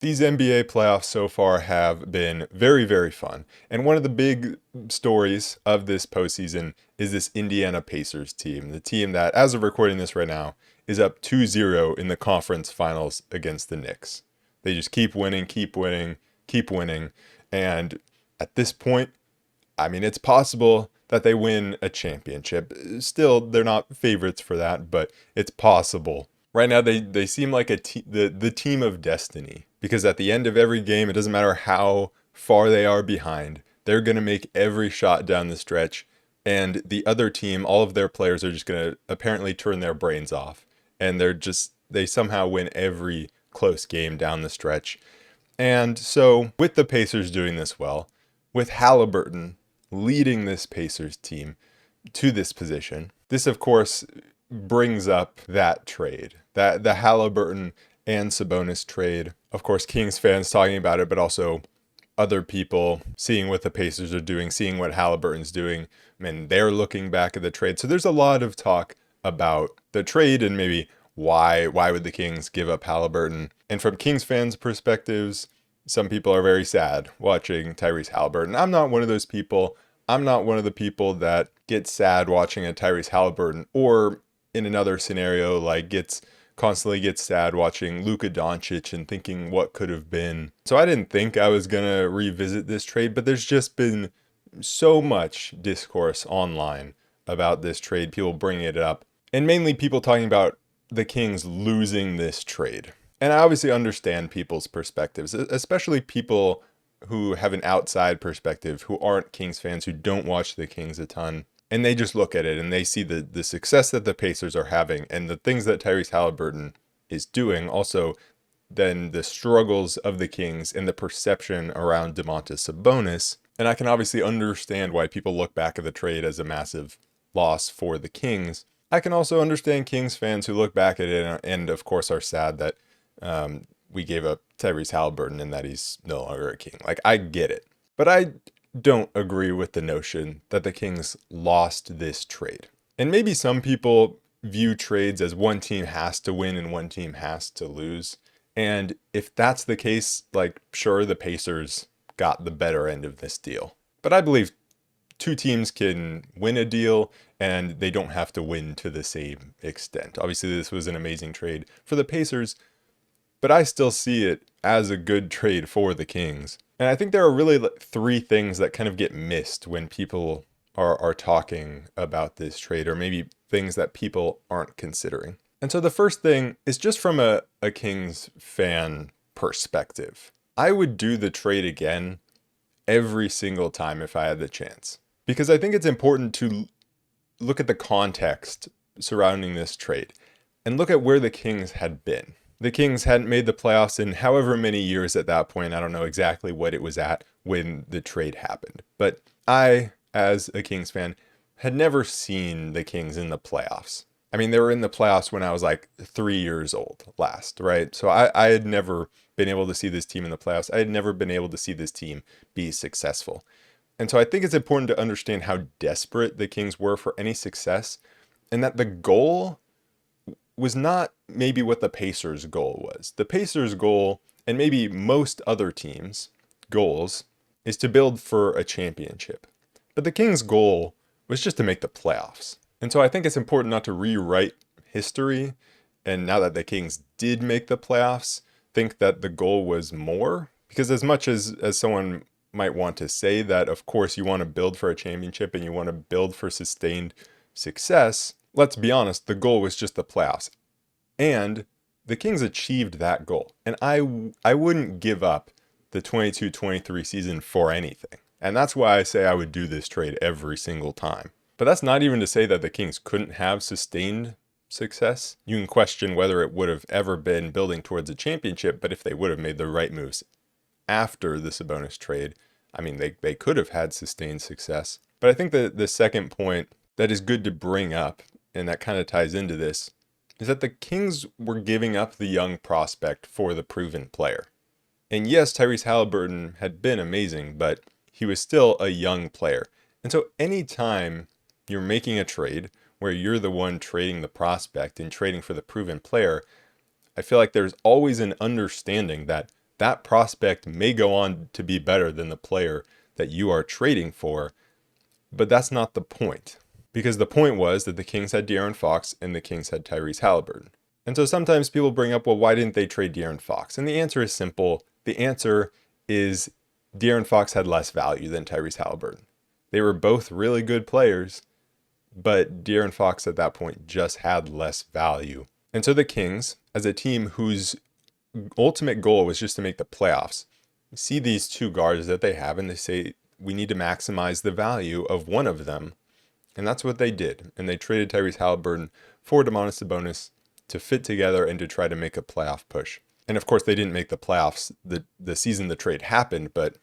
These NBA playoffs so far have been very, very fun. And one of the big stories of this postseason is this Indiana Pacers team, the team that, as of recording this right now, is up 2-0 in the conference finals against the Knicks. They just keep winning, keep winning, keep winning. And at this point, I mean, it's possible that they win a championship. Still, they're not favorites for that, but it's possible. Right now, they seem like the team of destiny, because at the end of every game, it doesn't matter how far they are behind, they're going to make every shot down the stretch, and the other team, all of their players are just going to apparently turn their brains off, and they somehow win every close game down the stretch. And so, with the Pacers doing this well, with Haliburton leading this Pacers team to this position, this of course brings up that trade, that the Haliburton and Sabonis trade. Of course, Kings fans talking about it, but also other people seeing what the Pacers are doing, seeing what Haliburton's doing, and they're looking back at the trade. So there's a lot of talk about the trade and maybe why would the Kings give up Haliburton. And from Kings fans' perspectives, some people are very sad watching Tyrese Haliburton. I'm not one of those people. I'm not one of the people that gets sad watching a Tyrese Haliburton, or in another scenario, like constantly gets sad watching Luka Doncic and thinking what could have been. So I didn't think I was going to revisit this trade, but there's just been so much discourse online about this trade, people bringing it up, and mainly people talking about the Kings losing this trade. And I obviously understand people's perspectives, especially people who have an outside perspective, who aren't Kings fans, who don't watch the Kings a ton. And they just look at it and they see the success that the Pacers are having and the things that Tyrese Haliburton is doing. Also, then the struggles of the Kings and the perception around Domantas Sabonis. And I can obviously understand why people look back at the trade as a massive loss for the Kings. I can also understand Kings fans who look back at it and of course are sad that we gave up Tyrese Haliburton and that he's no longer a King. Like, I get it. But I don't agree with the notion that the Kings lost this trade. And maybe some people view trades as one team has to win and one team has to lose. And if that's the case, like, sure, the Pacers got the better end of this deal. But I believe two teams can win a deal and they don't have to win to the same extent. Obviously, this was an amazing trade for the Pacers, but I still see it as a good trade for the Kings. And I think there are really three things that kind of get missed when people are talking about this trade, or maybe things that people aren't considering. And so the first thing is just from a Kings fan perspective. I would do the trade again every single time if I had the chance. Because I think it's important to look at the context surrounding this trade and look at where the Kings had been. The Kings hadn't made the playoffs in however many years at that point. I don't know exactly what it was at when the trade happened. But I, as a Kings fan, had never seen the Kings in the playoffs. I mean, they were in the playoffs when I was like 3 years old last, right? So I had never been able to see this team in the playoffs. I had never been able to see this team be successful. And so I think it's important to understand how desperate the Kings were for any success, and that the goal was not maybe what the Pacers' goal was. The Pacers' goal, and maybe most other teams' goals, is to build for a championship. But the Kings' goal was just to make the playoffs. And so I think it's important not to rewrite history, and now that the Kings did make the playoffs, think that the goal was more. Because as much as someone might want to say that, of course, you want to build for a championship and you want to build for sustained success, let's be honest, the goal was just the playoffs. And the Kings achieved that goal. And I wouldn't give up the 22-23 season for anything. And that's why I say I would do this trade every single time. But that's not even to say that the Kings couldn't have sustained success. You can question whether it would have ever been building towards a championship, but if they would have made the right moves after the Sabonis trade, I mean, they could have had sustained success. But I think that the second point that is good to bring up, and that kind of ties into this, is that the Kings were giving up the young prospect for the proven player. And yes, Tyrese Haliburton had been amazing, but he was still a young player. And so anytime you're making a trade where you're the one trading the prospect and trading for the proven player, I feel like there's always an understanding that that prospect may go on to be better than the player that you are trading for, but that's not the point. Because the point was that the Kings had De'Aaron Fox and the Kings had Tyrese Haliburton. And so sometimes people bring up, well, why didn't they trade De'Aaron Fox? And the answer is simple. The answer is De'Aaron Fox had less value than Tyrese Haliburton. They were both really good players, but De'Aaron Fox at that point just had less value. And so the Kings, as a team whose ultimate goal was just to make the playoffs, see these two guards that they have and they say, we need to maximize the value of one of them. And that's what they did. And they traded Tyrese Haliburton for Sabonis to fit together and to try to make a playoff push. And of course, they didn't make the playoffs the season the trade happened, but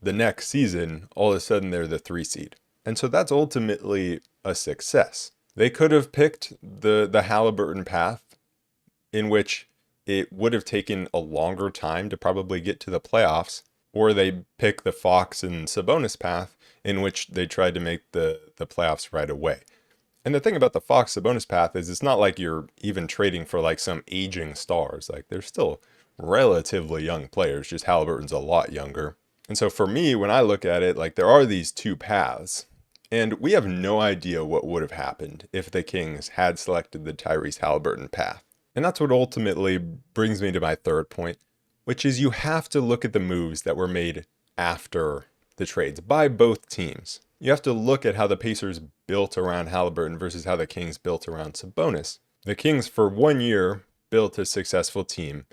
the next season, all of a sudden, they're the 3 seed. And so that's ultimately a success. They could have picked the Haliburton path, in which it would have taken a longer time to probably get to the playoffs, or they pick the Fox and Sabonis path, in which they tried to make the playoffs right away. And the thing about the Fox Sabonis path is it's not like you're even trading for like some aging stars. Like they're still relatively young players, just Haliburton's a lot younger. And so for me, when I look at it, like there are these two paths, and we have no idea what would have happened if the Kings had selected the Tyrese Haliburton path. And that's what ultimately brings me to my third point, which is you have to look at the moves that were made after the trades by both teams. You have to look at how the Pacers built around Haliburton versus how the Kings built around Sabonis. The Kings, for 1 year, built a successful team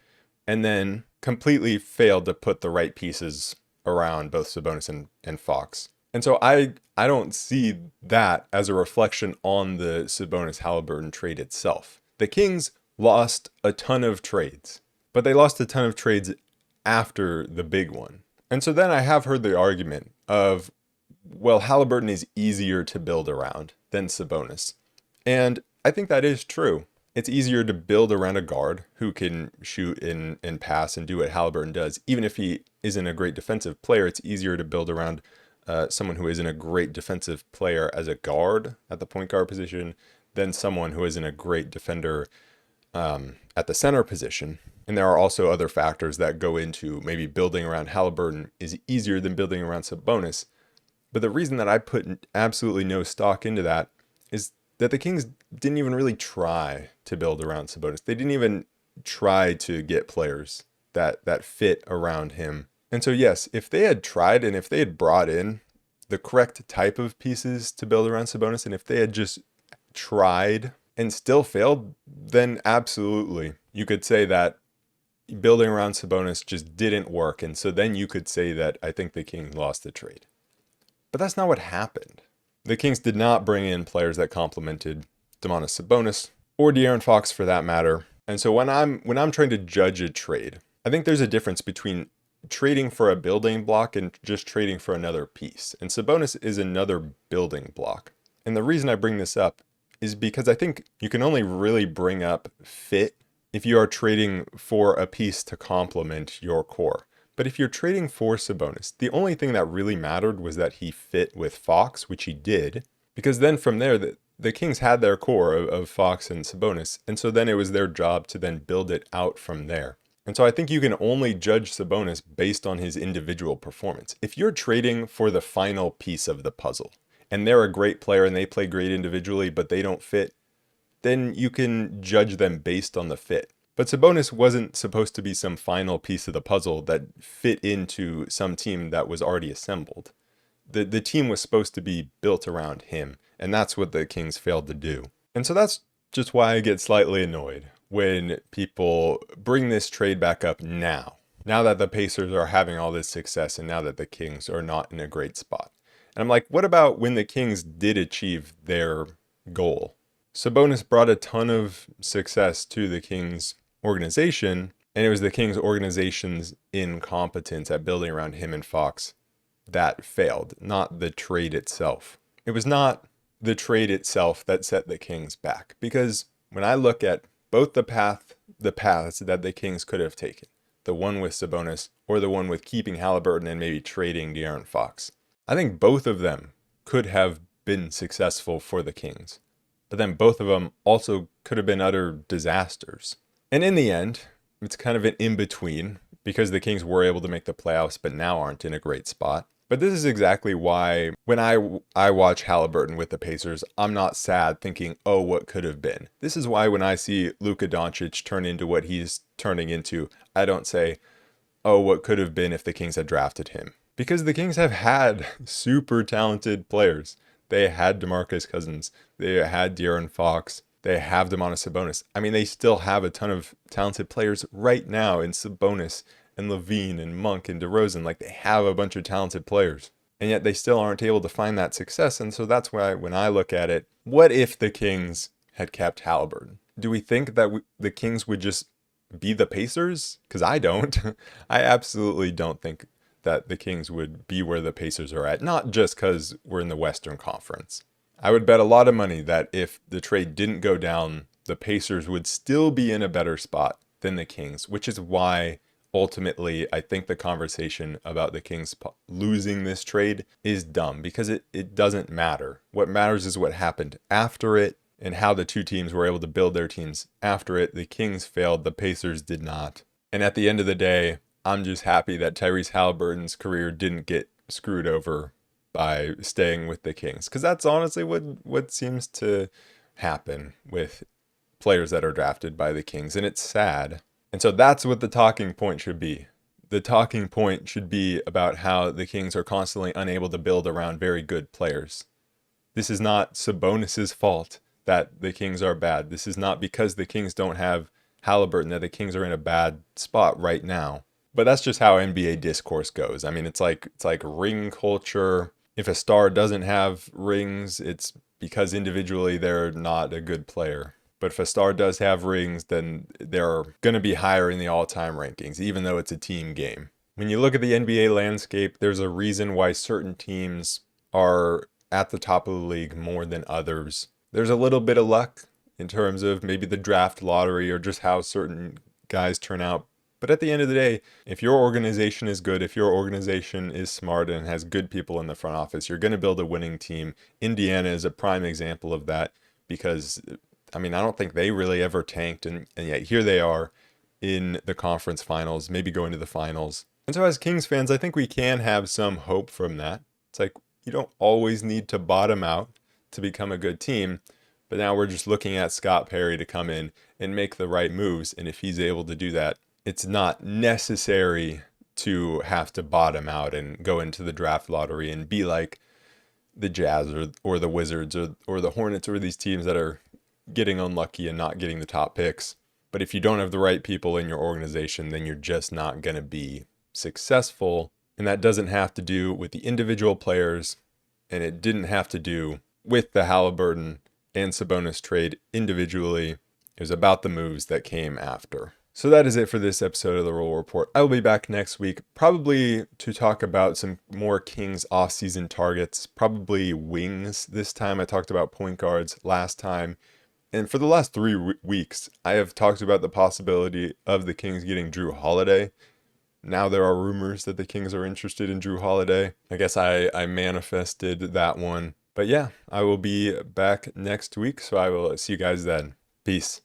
and then completely failed to put the right pieces around both Sabonis and Fox. And so I don't see that as a reflection on the Sabonis-Haliburton trade itself. The Kings lost a ton of trades, but they lost a ton of trades after the big one. And so then I have heard the argument of, well, Haliburton is easier to build around than Sabonis. And I think that is true. It's easier to build around a guard who can shoot and pass and do what Haliburton does. Even if he isn't a great defensive player, it's easier to build around someone who isn't a great defensive player as a guard at the point guard position than someone who isn't a great defender at the center position. And there are also other factors that go into maybe building around Haliburton is easier than building around Sabonis. But the reason that I put absolutely no stock into that is that the Kings didn't even really try to build around Sabonis. They didn't even try to get players that fit around him. And so yes, if they had tried and if they had brought in the correct type of pieces to build around Sabonis, and if they had just tried and still failed, then absolutely you could say that building around Sabonis just didn't work. And so then you could say that I think the Kings lost the trade. But that's not what happened. The Kings did not bring in players that complemented Sabonis or De'Aaron Fox for that matter. And so when I'm trying to judge a trade, I think there's a difference between trading for a building block and just trading for another piece. And Sabonis is another building block. And the reason I bring this up is because I think you can only really bring up fit if you are trading for a piece to complement your core. But if you're trading for Sabonis, the only thing that really mattered was that he fit with Fox, which he did, because then from there, the Kings had their core of Fox and Sabonis, and so then it was their job to then build it out from there. And so I think you can only judge Sabonis based on his individual performance. If you're trading for the final piece of the puzzle, and they're a great player and they play great individually, but they don't fit, then you can judge them based on the fit. But Sabonis wasn't supposed to be some final piece of the puzzle that fit into some team that was already assembled. The team was supposed to be built around him, and that's what the Kings failed to do. And so that's just why I get slightly annoyed when people bring this trade back up now that the Pacers are having all this success and now that the Kings are not in a great spot. And I'm like, what about when the Kings did achieve their goal? Sabonis brought a ton of success to the Kings organization, and it was the Kings organization's incompetence at building around him and Fox that failed, not the trade itself. It was not the trade itself that set the Kings back, because when I look at both the paths that the Kings could have taken, the one with Sabonis or the one with keeping Haliburton and maybe trading De'Aaron Fox, I think both of them could have been successful for the Kings, but then both of them also could have been utter disasters. And in the end, it's kind of an in-between, because the Kings were able to make the playoffs, but now aren't in a great spot. But this is exactly why when I watch Haliburton with the Pacers, I'm not sad thinking, oh, what could have been. This is why when I see Luka Doncic turn into what he's turning into, I don't say, oh, what could have been if the Kings had drafted him. Because the Kings have had super talented players. They had DeMarcus Cousins. They had De'Aaron Fox. They have Sabonis. I mean, they still have a ton of talented players right now in Sabonis and Levine and Monk and DeRozan. Like, they have a bunch of talented players. And yet they still aren't able to find that success. And so that's why when I look at it, what if the Kings had kept Haliburton? Do we think that the Kings would just be the Pacers? Because I don't. I absolutely don't think that the Kings would be where the Pacers are at. Not just because we're in the Western Conference. I would bet a lot of money that if the trade didn't go down, the Pacers would still be in a better spot than the Kings, which is why ultimately I think the conversation about the Kings losing this trade is dumb, because it doesn't matter. What matters is what happened after it and how the two teams were able to build their teams after it. The Kings failed, the Pacers did not. And at the end of the day, I'm just happy that Tyrese Haliburton's career didn't get screwed over by staying with the Kings, because that's honestly what seems to happen with players that are drafted by the Kings, and it's sad. And so that's what the talking point should be. The talking point should be about how the Kings are constantly unable to build around very good players. This is not Sabonis' fault that the Kings are bad. This is not because the Kings don't have Haliburton that the Kings are in a bad spot right now. But that's just how NBA discourse goes. I mean, it's like ring culture. If a star doesn't have rings, it's because individually they're not a good player. But if a star does have rings, then they're going to be higher in the all-time rankings, even though it's a team game. When you look at the NBA landscape, there's a reason why certain teams are at the top of the league more than others. There's a little bit of luck in terms of maybe the draft lottery or just how certain guys turn out. But at the end of the day, if your organization is good, if your organization is smart and has good people in the front office, you're going to build a winning team. Indiana is a prime example of that because, I mean, I don't think they really ever tanked. And yet here they are in the conference finals, maybe going to the finals. And so as Kings fans, I think we can have some hope from that. It's like, you don't always need to bottom out to become a good team. But now we're just looking at Scott Perry to come in and make the right moves. And if he's able to do that, it's not necessary to have to bottom out and go into the draft lottery and be like the Jazz or the Wizards or the Hornets or these teams that are getting unlucky and not getting the top picks. But if you don't have the right people in your organization, then you're just not going to be successful. And that doesn't have to do with the individual players, and it didn't have to do with the Haliburton and Sabonis trade individually. It was about the moves that came after. So that is it for this episode of the Roll Report. I will be back next week, probably to talk about some more Kings offseason targets, probably wings this time. I talked about point guards last time. And for the last 3 weeks, I have talked about the possibility of the Kings getting Drew Holiday. Now there are rumors that the Kings are interested in Drew Holiday. I guess I manifested that one. But yeah, I will be back next week, so I will see you guys then. Peace.